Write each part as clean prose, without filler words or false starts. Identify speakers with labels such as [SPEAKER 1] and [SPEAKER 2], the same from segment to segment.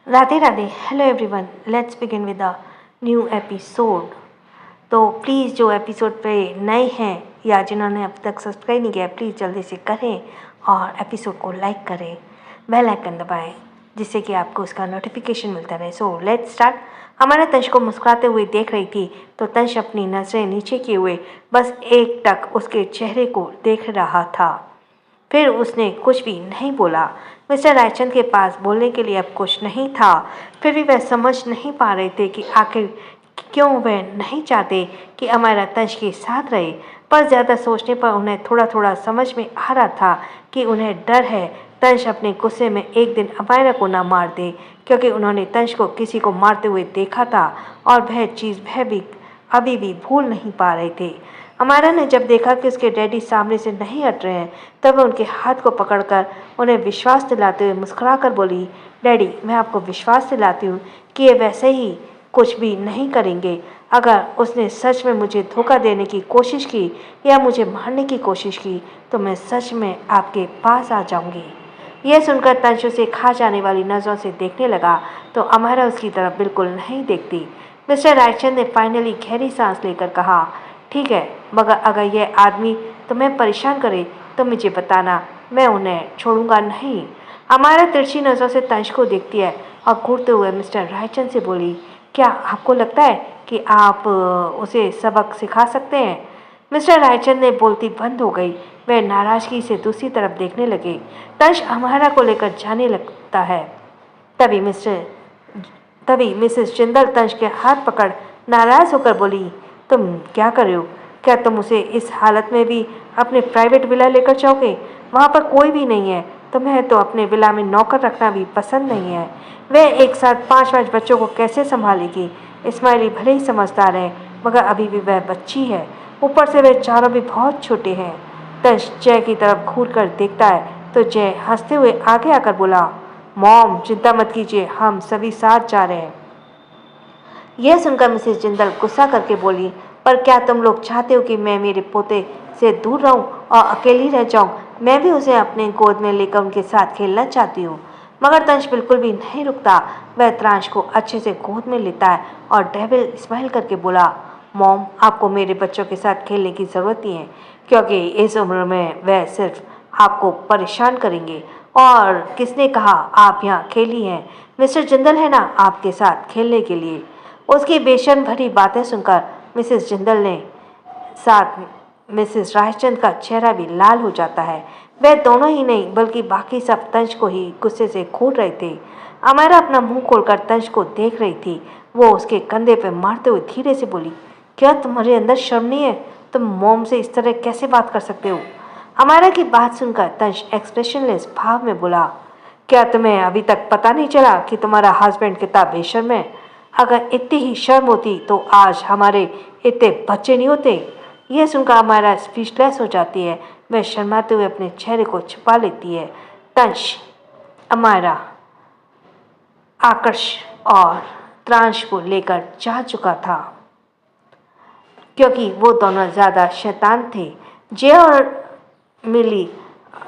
[SPEAKER 1] Radhe Radhe. Hello everyone, let's begin with a new episode. तो please जो episode पे नए हैं या जिन्होंने अब तक सब्सक्राइब नहीं किया प्लीज़ जल्दी से करें और एपिसोड को लाइक करें, बेल आइकन दबाएं जिससे कि आपको उसका नोटिफिकेशन मिलता रहे। So let's start. हमारा तंश को मुस्कुराते हुए देख रही थी तो तंश अपनी नज़रें नीचे किए हुए बस एक टक उसके चेहरे को देख रहा था। फिर उसने कुछ भी नहीं बोला। मिस्टर रायचंद के पास बोलने के लिए अब कुछ नहीं था। फिर भी वह समझ नहीं पा रहे थे कि आखिर क्यों वह नहीं चाहते कि अमायरा तंश के साथ रहे। पर ज़्यादा सोचने पर उन्हें थोड़ा थोड़ा समझ में आ रहा था कि उन्हें डर है तंश अपने गुस्से में एक दिन अमायरा को ना मार दे, क्योंकि उन्होंने तंश को किसी को मारते हुए देखा था और वह चीज़ वह भी अभी भी भूल नहीं पा रहे थे। अमायरा ने जब देखा कि उसके डैडी सामने से नहीं हट रहे हैं तब वह उनके हाथ को पकड़कर उन्हें विश्वास दिलाते हुए मुस्कुरा कर बोली, डैडी मैं आपको विश्वास दिलाती हूँ कि ये वैसे ही कुछ भी नहीं करेंगे। अगर उसने सच में मुझे धोखा देने की कोशिश की या मुझे मारने की कोशिश की तो मैं सच में आपके पास आ जाऊंगी। यह सुनकर तंश उसे खा जाने वाली नज़रों से देखने लगा तो अमायरा उसकी तरफ बिल्कुल नहीं देखती। मिस्टर रायचंद ने फाइनली गहरी सांस लेकर कहा, ठीक है, मगर अगर यह आदमी तुम्हें परेशान करे तो मुझे बताना, मैं उन्हें छोड़ूंगा नहीं। हमारा तिरछी नज़रों से तंश को देखती है और घूरते हुए मिस्टर रायचंद से बोली, क्या आपको लगता है कि आप उसे सबक सिखा सकते हैं? मिस्टर रायचंद ने बोलती बंद हो गई। वह नाराजगी से दूसरी तरफ देखने लगे। तंश अमायरा को लेकर जाने लगता है। तभी मिसेस जिंदल तंश के हाथ पकड़ नाराज होकर बोली, तुम क्या कर रहे हो? क्या तुम उसे इस हालत में भी अपने प्राइवेट विला लेकर जाओगे? वहाँ पर कोई भी नहीं है। तुम्हें तो अपने विला में नौकर रखना भी पसंद नहीं है। वह एक साथ 5-5 बच्चों को कैसे संभालेगी? इस्माइली भले ही समझदार है मगर अभी भी वह बच्ची है। ऊपर से वे चारों भी बहुत छोटे हैं। तंश जय की तरफ घूर कर देखता है तो जय हंसते हुए आगे आकर बोला, मॉम चिंता मत कीजिए, हम सभी साथ जा रहे हैं। यह सुनकर मिसेस जिंदल गुस्सा करके बोली, पर क्या तुम लोग चाहते हो कि मैं मेरे पोते से दूर रहूं और अकेली रह जाऊं? मैं भी उसे अपने गोद में लेकर उनके साथ खेलना चाहती हूँ। मगर तंश बिल्कुल भी नहीं रुकता। वह त्रांश को अच्छे से गोद में लेता है और डेविल स्माइल करके बोला, मॉम आपको मेरे बच्चों के साथ खेलने की ज़रूरत नहीं है, क्योंकि इस उम्र में वह सिर्फ आपको परेशान करेंगे। और किसने कहा आप यहाँ खेली हैं? मिस्टर जिंदल है ना आपके साथ खेलने के लिए। उसकी बेशर्म भरी बातें सुनकर मिसेस जिंदल ने साथ मिसेस रायचंद का चेहरा भी लाल हो जाता है। वह दोनों ही नहीं बल्कि बाकी सब तंश को ही गुस्से से घूर रहे थे। अमायरा अपना मुंह खोलकर तंश को देख रही थी। वो उसके कंधे पर मारते हुए धीरे से बोली, क्या तुम्हारे अंदर शर्म नहीं है? तुम मोम से इस तरह कैसे बात कर सकते हो? अमायरा की बात सुनकर तंश एक्सप्रेशनलेस भाव में बोला, क्या तुम्हें अभी तक पता नहीं चला कि तुम्हारा हस्बैंड कितना बेशर्म है? अगर इतनी ही शर्म होती तो आज हमारे इतने बच्चे नहीं होते। यह सुनकर अमायरा स्पीचलेस हो जाती है। वह शर्माते हुए अपने चेहरे को छुपा लेती है। तंश अमायरा, आकर्ष और त्रांश को लेकर जा चुका था, क्योंकि वो दोनों ज़्यादा शैतान थे। जय और मिली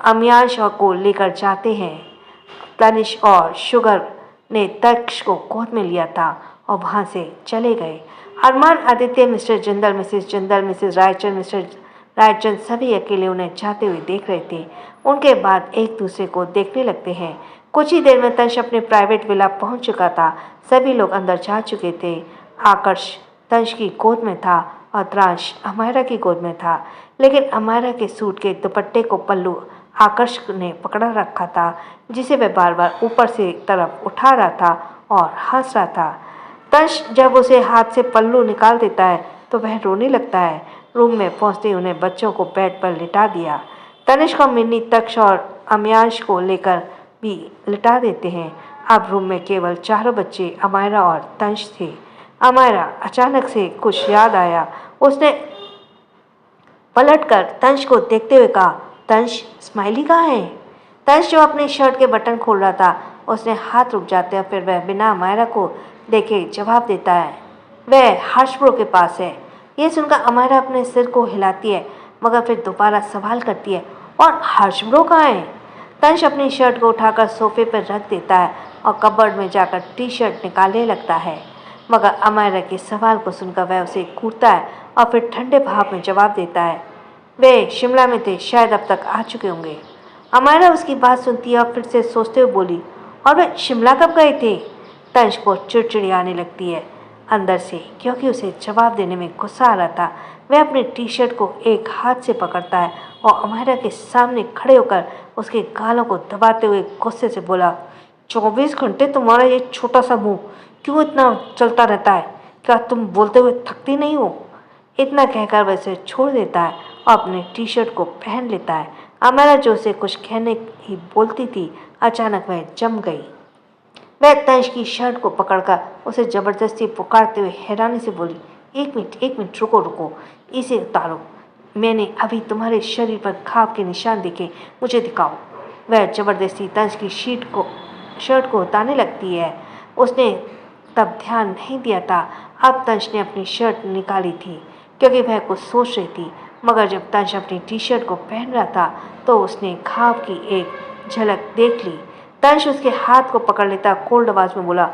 [SPEAKER 1] अमियांश को लेकर जाते हैं। तनिष और शुगर ने तक्ष को गोद में लिया था और वहाँ से चले गए। Armaan, Aditya, mister Jindal, Mrs Raichand, mister Raichand सभी अकेले उन्हें जाते हुए देख रहे थे। उनके बाद एक दूसरे को देखने लगते हैं। कुछ ही देर में तंश अपने प्राइवेट विला पहुंच चुका था। सभी लोग अंदर जा चुके थे। आकर्ष तंश की गोद में था और त्रांश अमायरा की गोद में था, लेकिन अमायरा के सूट के दुपट्टे को पल्लू आकर्ष ने पकड़ा रखा था, जिसे वह बार बार ऊपर से तरफ उठा रहा था और हंस रहा था। तंश जब उसे हाथ से पल्लू निकाल देता है तो वह रोने लगता है। रूम में पहुंचते ही उन्हें बच्चों को बेड पर लिटा दिया। तनिष्क और मिन्नी तक्ष और अमियांश को लेकर भी लिटा देते हैं। अब रूम में केवल चारों बच्चे अमायरा और तंश थे। अमायरा अचानक से कुछ याद आया। उसने पलटकर तंश को देखते हुए कहा, तंश स्माइली कहाँ है? तंश जो अपनी शर्ट के बटन खोल रहा था उसने हाथ रुक जाते हैं, फिर वह बिना अमायरा को देखे जवाब देता है, वह हर्ष ब्रो के पास है। यह सुनकर अमायरा अपने सिर को हिलाती है मगर फिर दोबारा सवाल करती है, और हर्ष ब्रो कहाँ है? तंश अपनी शर्ट को उठाकर सोफे पर रख देता है और कबर्ड में जाकर टी शर्ट निकालने लगता है, मगर अमायरा के सवाल को सुनकर वह उसे घूरता है और फिर ठंडे भाव में जवाब देता है, वे शिमला में थे, शायद अब तक आ चुके होंगे। अमायरा उसकी बात सुनती है और फिर से सोचते हुए बोली, और वे शिमला कब गए थे? तंश को चिड़चिड़ी आने लगती है अंदर से, क्योंकि उसे जवाब देने में गुस्सा आ रहा था। वह अपने टी शर्ट को एक हाथ से पकड़ता है और अमायरा के सामने खड़े होकर उसके गालों को दबाते हुए गुस्से से बोला, 24 घंटे तुम्हारा ये छोटा सा मुंह क्यों इतना चलता रहता है? क्या तुम बोलते हुए थकती नहीं हो? इतना कहकर वह उसे छोड़ देता है और अपने टी शर्ट को पहन लेता है। अमायरा जो उसे कुछ कहने ही बोलती थी, अचानक वह जम गई। वह तंश की शर्ट को पकड़कर उसे जबरदस्ती पुकारते हुए हैरानी से बोली, एक मिनट रुको रुको, इसे उतारो। मैंने अभी तुम्हारे शरीर पर घाव के निशान देखे, मुझे दिखाओ। वह जबरदस्ती तंश की शर्ट को उतारने लगती है। उसने तब ध्यान नहीं दिया था, अब तंश ने अपनी शर्ट निकाली थी, क्योंकि वह कुछ सोच रही थी। मगर जब तंश अपनी टी शर्ट को पहन रहा था तो उसने घाव की एक झलक देख ली। तंश उसके हाथ को पकड़ लेता, कोल्ड आवाज में बोला,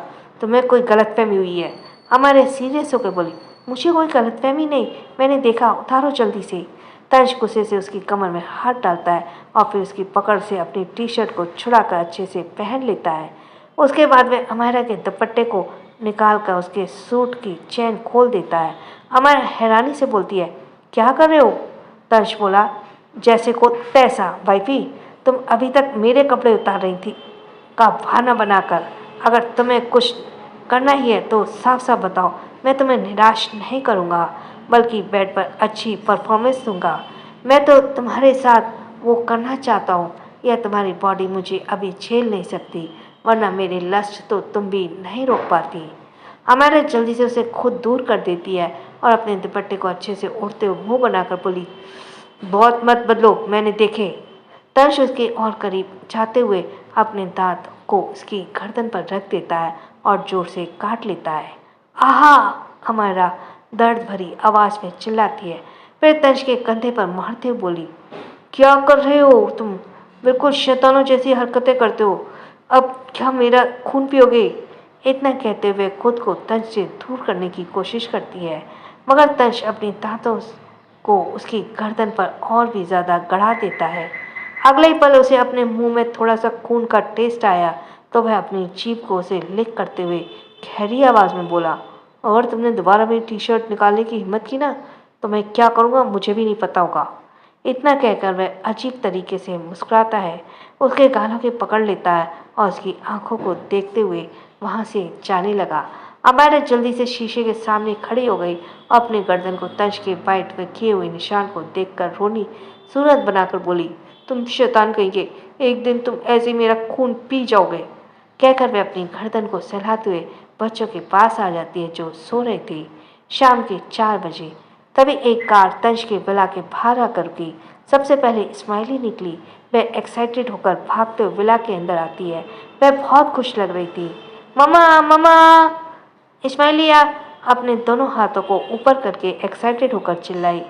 [SPEAKER 1] तुम्हें कोई गलतफहमी हुई है? हमारे सीरियस होकर बोली, मुझे कोई गलतफहमी नहीं, मैंने देखा, उतारो जल्दी से। तंश गुस्से से उसकी कमर में हाथ डालता है और फिर उसकी पकड़ से अपनी टी शर्ट को छुड़ाकर अच्छे से पहन लेता है। उसके बाद वह अमायरा के दुपट्टे को निकालकर उसके सूट की चेन खोल देता है। अमायरा हैरानी से बोलती है, क्या कर रहे हो? तंश बोला, जैसे को तैसा वाइफी, तुम अभी तक मेरे कपड़े उतार रही थी का बहाना बनाकर। अगर तुम्हें कुछ करना ही है तो साफ साफ बताओ, मैं तुम्हें निराश नहीं करूँगा, बल्कि बेड पर अच्छी परफॉर्मेंस दूंगा। मैं तो तुम्हारे साथ वो करना चाहता हूँ, यह तुम्हारी बॉडी मुझे अभी झेल नहीं सकती, वरना मेरे लस्ट तो तुम भी नहीं रोक पाती। अमायरा जल्दी से उसे खुद दूर कर देती है और अपने दुपट्टे को अच्छे से ओढ़ते हुए मुंह बनाकर बोली, बहुत मत बदलो, मैंने देखे। तंश उसके और करीब जाते हुए अपने दांत को उसकी गर्दन पर रख देता है और जोर से काट लेता है। आहा! अमायरा दर्द भरी आवाज में चिल्लाती है, फिर तंश के कंधे पर मारते हुए बोली, क्या कर रहे हो तुम? बिल्कुल शैतानों जैसी हरकतें करते हो। अब क्या मेरा खून पियोगे? इतना कहते हुए खुद को तंश से दूर करने की कोशिश करती है, मगर तंश अपनी दांतों को उसकी गर्दन पर और भी ज्यादा गड़ा देता है। अगले ही पल उसे अपने मुंह में थोड़ा सा खून का टेस्ट आया तो वह अपनी जीभ को उसे लिक करते हुए गहरी आवाज में बोला, अगर तुमने दोबारा मेरी टी शर्ट निकालने की हिम्मत की ना, तो मैं क्या करूँगा मुझे भी नहीं पता होगा। इतना कहकर वह अजीब तरीके से मुस्कुराता है, उसके गालों के पकड़ लेता है और उसकी आंखों को देखते हुए वहाँ से जाने लगा। अमायरा जल्दी से शीशे के सामने खड़ी हो गई और अपने गर्दन को तंश के बाइट में किए हुए निशान को देखकर रोनी सूरत बनाकर बोली, तुम शैतान कहिए, एक दिन तुम ऐसे मेरा खून पी जाओगे। कहकर वह अपनी गर्दन को सहलाते हुए बच्चों के पास आ जाती है जो सो रहे थे। शाम के 4 बजे तभी एक कार तंश के विला के बाहर आकर रुकी। सबसे पहले स्माइली निकली। वह एक्साइटेड होकर भागते हुए विला के अंदर आती है। वह बहुत खुश लग रही थी। Mama mama! स्माइलिया अपने दोनों हाथों को ऊपर करके एक्साइटेड होकर चिल्लाई।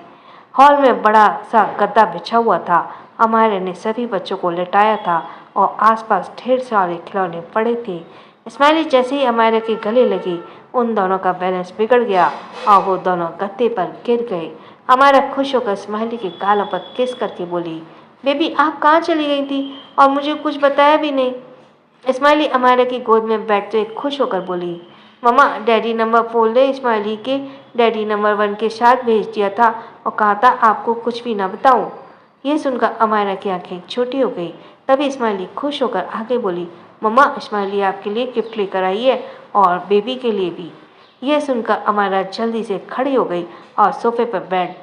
[SPEAKER 1] हॉल में बड़ा सा गद्दा बिछा हुआ था। अमायरा ने सभी बच्चों को लेटाया था और आसपास ढेर सारे खिलौने पड़े थे। स्माइली जैसे ही अमायरा के गले लगी, उन दोनों का बैलेंस बिगड़ गया और वो दोनों गद्दे पर गिर गए। अमायरा खुश होकर स्माइली के गालों पर किस करके बोली, बेबी आप कहाँ चली गई थी और मुझे कुछ बताया भी नहीं। स्माइली अमायरा की गोद में बैठते हुए खुश होकर बोली, मम्मा डैडी नंबर 4 ने स्माइली के डैडी नंबर 1 के साथ भेज दिया था और कहा था आपको कुछ भी ना बताऊं। ये सुनकर अमायरा की आंखें छोटी हो गई। तभी स्माइली खुश होकर आगे बोली, मम्मा स्माइली आपके लिए गिफ्ट लेकर आई है और बेबी के लिए भी। यह सुनकर अमायरा जल्दी से खड़ी हो गई और सोफे पर बैठ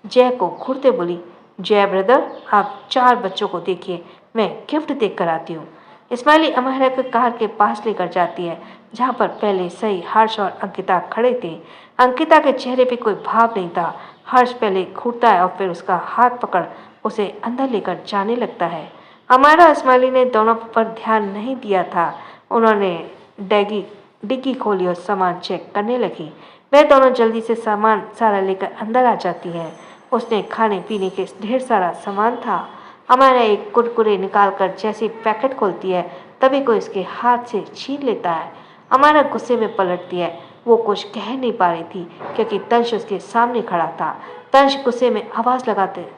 [SPEAKER 1] जय को घूरते बोली, जय ब्रदर आप 4 बच्चों को देखिए, मैं गिफ्ट देख कर आती हूँ। स्माइली अमायरा को कार के पास लेकर जाती है, जहाँ पर पहले सही हर्ष और अंकिता खड़े थे। अंकिता के चेहरे पे कोई भाव नहीं था। हर्ष पहले घूरता है और फिर उसका हाथ पकड़ उसे अंदर लेकर जाने लगता है। अमायरा स्माइली ने दोनों पर ध्यान नहीं दिया था। उन्होंने डिग्गी खोली और सामान चेक करने लगी। वह दोनों जल्दी से सामान सारा लेकर अंदर आ जाती है। उसने खाने पीने के ढेर सारा सामान था। अमाया एक कुरकुरे निकाल कर जैसे पैकेट खोलती है तभी कोई उसके हाथ से छीन लेता है। अमाया गुस्से में पलटती है। वो कुछ कह नहीं पा रही थी क्योंकि तंश उसके सामने खड़ा था। तंश गुस्से में आवाज लगाते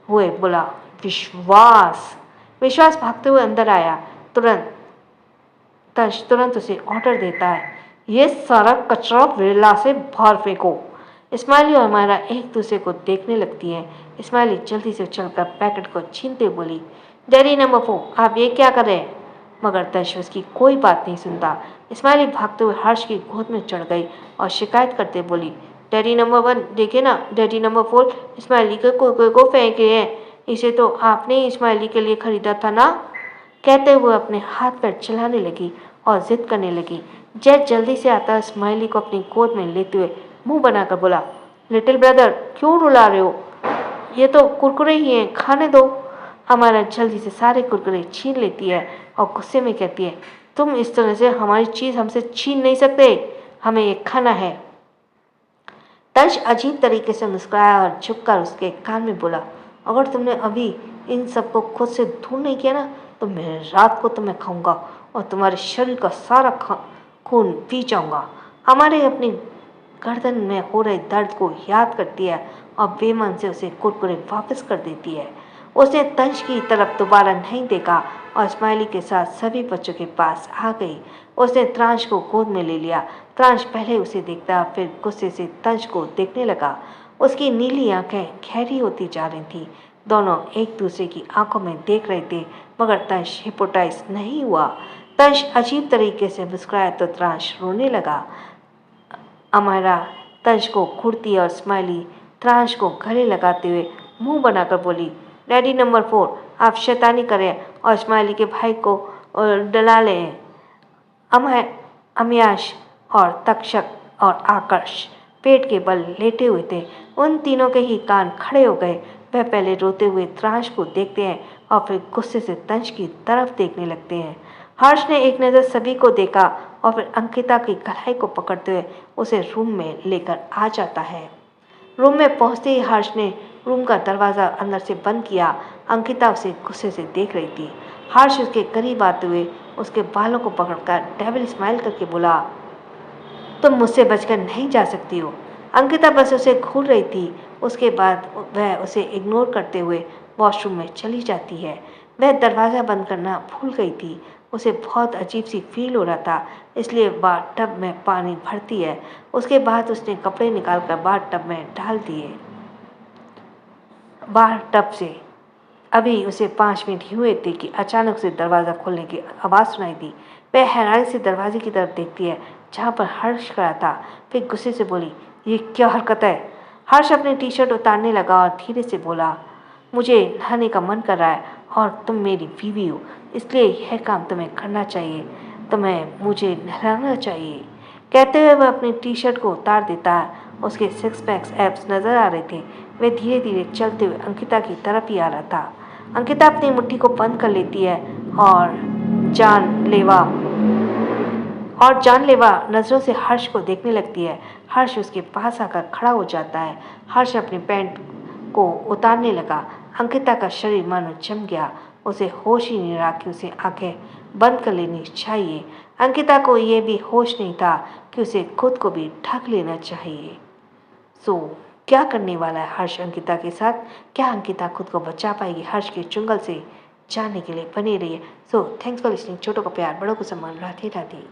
[SPEAKER 1] हुए बोला, विश्वास। विश्वास भागते हुए अंदर आया। तंश तुरंत उसे ऑर्डर देता है, ये सारा कचरा वेला से बाहर फेंको। इस्माइली और मायरा एक दूसरे को देखने लगती हैं। इस्माइली जल्दी से चलकर पैकेट को छीनते बोली, डैडी नंबर 4, आप ये क्या कर रहे हैं? मगर तंश उसकी कोई बात नहीं सुनता। इस्माइली भागते हुए हर्ष की गोद में चढ़ गई और शिकायत करते बोली, डैडी नंबर 1 देखे ना, डैडी नंबर 4 इस्माइली के कुरकुरे को फेंके हैं। इसे तो आपने ही इस्माइली के लिए खरीदा था ना? कहते हुए अपने हाथ पैर चलाने लगी और जिद करने लगी। जैद जल्दी से आता इस्माइली को अपनी गोद में लेते हुए मुंह बनाकर बोला, लिटिल ब्रदर क्यों रुला रहे हो? ये तो कुरकुरे ही हैं, खाने दो। अमाया जल्दी से सारे कुरकुरे छीन लेती है और गुस्से में कहती है, तुम इस तरह से हमारी चीज हमसे छीन नहीं सकते, हमें ये खाना है। तंश अजीब तरीके से मुस्कुराया और झुककर उसके कान में बोला, अगर तुमने अभी इन सबको खुद से दूर नहीं किया ना तो मैं रात को तुम्हें खाऊंगा और तुम्हारे शरीर का सारा खून पी जाऊंगा। हमारे अपनी गर्दन में हो रहे दर्द को याद करती है और बेमन से उसे कुरकुरे वापस कर देती है। उसने तंश की तरफ दोबारा नहीं देखा और इस्माइली के साथ सभी बच्चों के पास आ गई। उसने त्रांश को गोद में ले लिया। त्रांश पहले उसे देखता फिर गुस्से से तंश को देखने लगा। उसकी नीली आंखें गहरी होती जा रही थीं। दोनों एक दूसरे की आंखों में देख रहे थे मगर तंश हिप्नोटाइज नहीं हुआ। तंश अजीब तरीके से मुस्कुराया तो त्रांश रोने लगा। अमाया तंश को घूरती और स्माइली त्रांश को गले लगाते हुए मुंह बनाकर बोली, डैडी नंबर 4 आप शैतानी करें और इस्माइली के भाई को डला लें। अमियाश और तक्षक और आकर्ष पेट के बल लेटे हुए थे। उन तीनों के ही कान खड़े हो गए। वह पहले रोते हुए त्रांश को देखते हैं और फिर गुस्से से तंश की तरफ देखने लगते हैं। हर्ष ने एक नज़र सभी को देखा और फिर अंकिता की कलाई को पकड़ते हुए उसे रूम में लेकर आ जाता है। रूम में पहुंचते ही हर्ष ने रूम का दरवाज़ा अंदर से बंद किया। अंकिता उसे गुस्से से देख रही थी। हर्ष उसके करीब आते हुए उसके बालों को पकड़कर डेविल स्माइल करके बोला, तुम मुझसे बचकर नहीं जा सकती हो। अंकिता बस उसे घूर रही थी। उसके बाद वह उसे इग्नोर करते हुए वॉशरूम में चली जाती है। वह दरवाज़ा बंद करना भूल गई थी। उसे बहुत अजीब सी फील हो रहा था इसलिए बाथ टब में पानी भरती है। उसके बाद उसने कपड़े निकालकर बाथ टब में डाल दिए। बाथ टब से अभी उसे 5 मिनट ही हुए थे कि अचानक से दरवाज़ा खोलने की आवाज़ सुनाई दी। वह हैरानी से दरवाजे की तरफ देखती है जहाँ पर हर्ष खड़ा था। फिर गुस्से से बोली, ये क्या हरकत है? हर्ष अपनी टी शर्ट उतारने लगा और धीरे से बोला, मुझे नहाने का मन कर रहा है और तुम मेरी बीवी हो इसलिए यह काम तुम्हें करना चाहिए। तुम्हें मुझे नहलाना चाहिए। कहते हुए वह अपनी टी शर्ट को उतार देता है। उसके 6 पैक्स एब्स नजर आ रहे थे। वह धीरे धीरे चलते हुए अंकिता की तरफ ही आ रहा था। अंकिता अपनी मुट्ठी को बंद कर लेती है और जानलेवा नज़रों से हर्ष को देखने लगती है। हर्ष उसके पास आकर खड़ा हो जाता है। हर्ष अपनी पैंट को उतारने लगा। अंकिता का शरीर मानो जम गया। उसे होश ही नहीं रहा कि उसे आंखें बंद कर लेनी चाहिए। अंकिता को यह भी होश नहीं था कि उसे खुद को भी ढक लेना चाहिए। क्या करने वाला है हर्ष अंकिता के साथ? क्या अंकिता खुद को बचा पाएगी हर्ष के चुंगल से? जानने के लिए बने रहिए। Thanks for listening. छोटों को प्यार, बड़ों को सम्मान। राधे राधे।